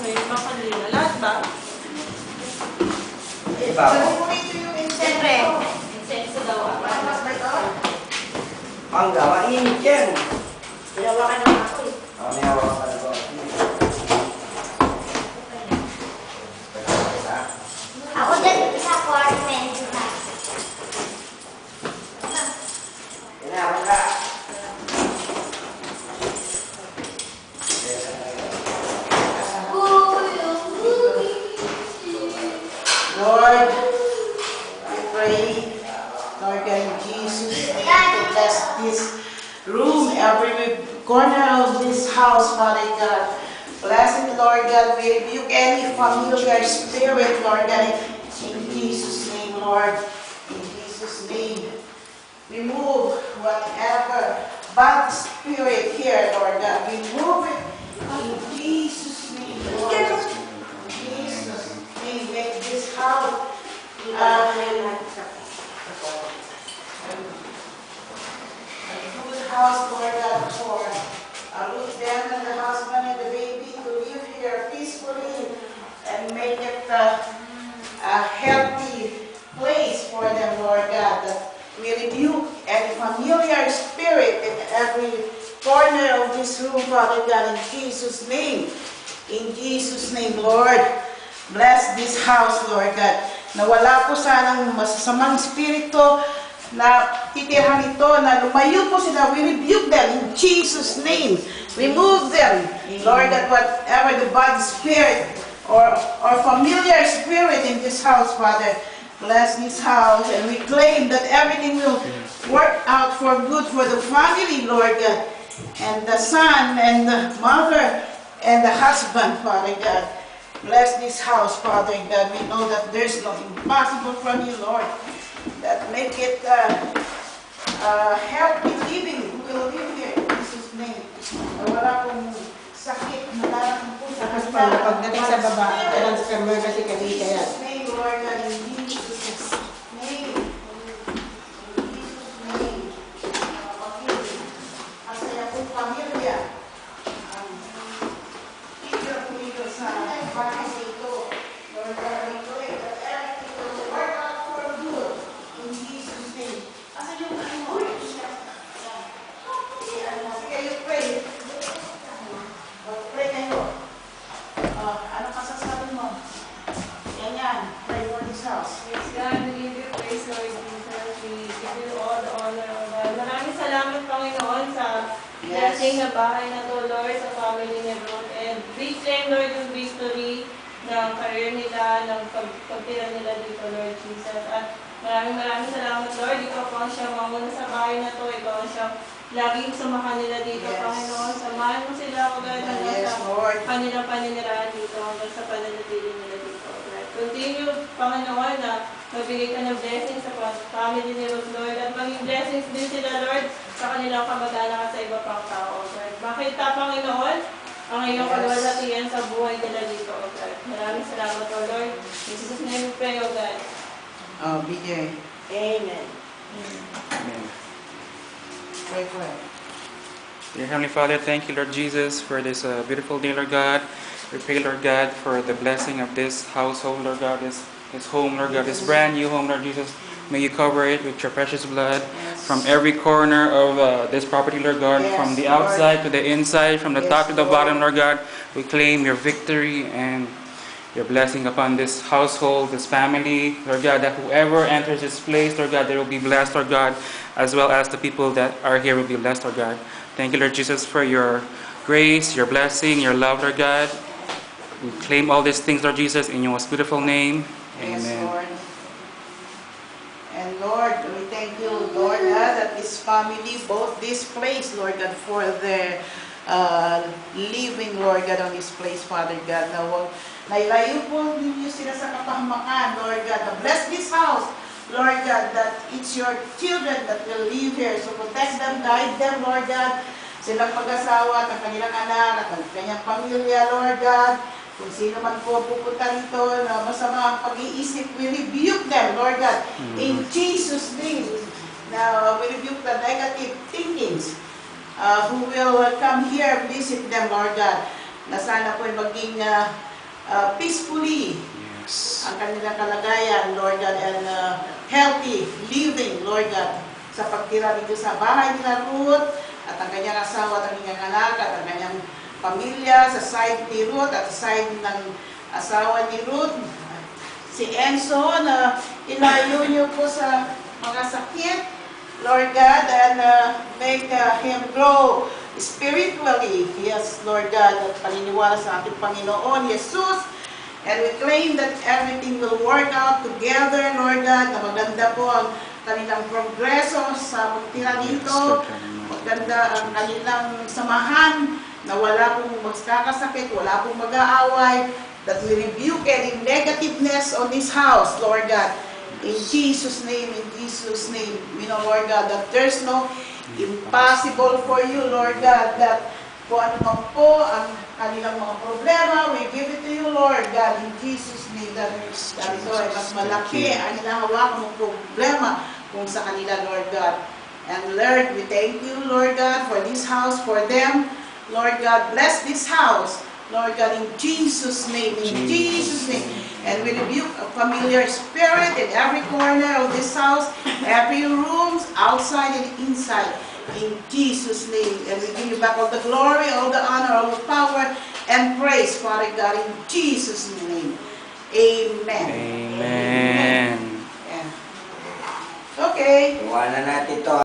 may mga kanila. Lahat ba? Iba. Siyempre, insenso daw. Mangga, mainit yan. Pinawakan naman ako eh. May hawakan ka na ba? Ako din sa apartment. Kailangan ka. Lord, I pray, Lord God Jesus, to bless this room, every corner of this house, Father God. Bless it, Lord God. We rebuke any familiar spirit, Lord God, in Jesus' name, Lord. In Jesus' name. Remove whatever bad spirit here, Lord God. Remove it in Jesus' name, Lord. Jesus' name, make this house a good house, Lord God, for Ruth, them and the husband and the baby to live here peacefully and make it a healthy place for them, Lord God. We rebuke any familiar spirit in every corner of this room, Father God, in Jesus' name. In Jesus' name, Lord. Bless this house, Lord God. Nawala po sanang masasamang spirito na titirahan ito, na lumayo po sila. We rebuke them in Jesus' name. Remove them, Lord, that whatever the bad spirit or familiar spirit in this house, Father, bless this house, and we claim that everything will work out for good for the family, Lord God, and the son and the mother and the husband, Father God. Bless this house, Father God. We know that there's no impossible from you, Lord. That make it healthy living. We will live here in Jesus' name. Wala pong sakit na darating po sa kanila. Pagdating sa baba, transfer mo kasi kanina yan. Jesus' name, Lord God, in Jesus' name. In Jesus' name. Masaya pong pamilya. Tigil po dito sa bahay nito. Lord God, we pray that everything will work out for good. In Jesus' name. Asan yung ano mo? Sige, you pray. Pray kayo. Ano kasasabi mo? Yan. Pray for this house. Praise God, we give you praise, Lord Jesus. We give you all the honor, O God. Maraming salamat, Panginoon, sa blessing na bahay na to, Lord, sa family ni Ruth. And we claim, Lord, yung victory ng career nila, ng pagtira nila dito, Lord Jesus. At maraming salamat, Lord. Ikaw po ang siya mamuna sa bahay na to. Ikaw ang siya laging sumahan nila dito, Yes. Panginoon. Samahan mo sila, O God, hanggang Yes, sa Lord. kanilang paninirahan dito, hanggang sa pananatili nila dito, O God. Continue, Panginoon, na magbigay ka ng blessings sa family ni Ruth, Lord. At maging blessings din sila, Lord, sa kanilang kamag-anak at sa iba pang tao, O God. Makita, Panginoon, ang iyong Yes. kalwalatian sa buhay nila dito, O God. Maraming salamat, O Lord. In Jesus' name we pray, O God. BJ. Amen. Amen. Pray for it. Dear Heavenly Father, thank you, Lord Jesus, for this beautiful day, Lord God. We pray, Lord God, for the blessing of this household, Lord God, this home, Lord God, this brand new home, Lord Jesus. May you cover it with your precious blood from every corner of this property, Lord God, Yes, from the Lord. outside to the inside, from the Yes, top to the Lord. bottom, Lord God. We claim your victory and your blessing upon this household, this family, Lord God, that whoever enters this place, Lord God, they will be blessed, Lord God, as well as the people that are here will be blessed, Lord God. Thank you, Lord Jesus, for your grace, your blessing, your love, Lord God. We claim all these things, Lord Jesus, in your most beautiful name. Yes, Amen. Lord. And Lord, we thank you, Lord, that this family, both this place, Lord God, for their living, Lord God, on this place, Father God. Na nailayo po ninyo sila sa kapahamakan, Lord God. Na bless this house, Lord God, that it's your children that will live here. So protect them, guide them, Lord God. Silang pag-asawa, at ang kanilang anak, at ang kanyang pamilya, Lord God. Kung sino man po pupunta rito na masama ang pag-iisip, we rebuke them, Lord God, in Jesus' name. Now, we rebuke the negative thinkings who will come here and visit them, Lord God. na sana po maging peacefully Yes. ang kanilang kalagayan, Lord God, and healthy living, Lord God, sa pagtira dito sa bahay nila Ruth, at ang kanyang asawa at ang kanyang anak, at ang kanyang pamilya, sa side ni Ruth, at sa side ng asawa ni Ruth, si Enzo, na ilayo niyo po sa mga sakit, Lord God, and make him grow spiritually. Yes, Lord God, at paniniwala sa ating Panginoon, Jesus. And we claim that everything will work out together, Lord God, na maganda po ang kanilang progreso sa pagtira dito. Maganda ang kanilang samahan, na wala pong magkakasakit, wala pong mag-aaway, that we rebuke any negativeness on this house, Lord God. In Jesus' name, we know, Lord God, that there's no impossible for you, Lord God, that kung ano man po ang kanilang mga problema, we give it to you, Lord God, in Jesus' name, that ito ay mas malaki ang hinahawakan mong problema kung sa kanila, Lord God. And Lord, we thank you, Lord God, for this house, for them. Lord God, bless this house, Lord God, in Jesus' name, in Jesus' name. And we rebuke a familiar spirit in every corner of this house, every room, outside and inside. In Jesus' name, and we give you back all the glory, all the honor, all the power, and praise, Father God, in Jesus' name. Amen. Amen. Yeah. Okay. Iwanan natin to.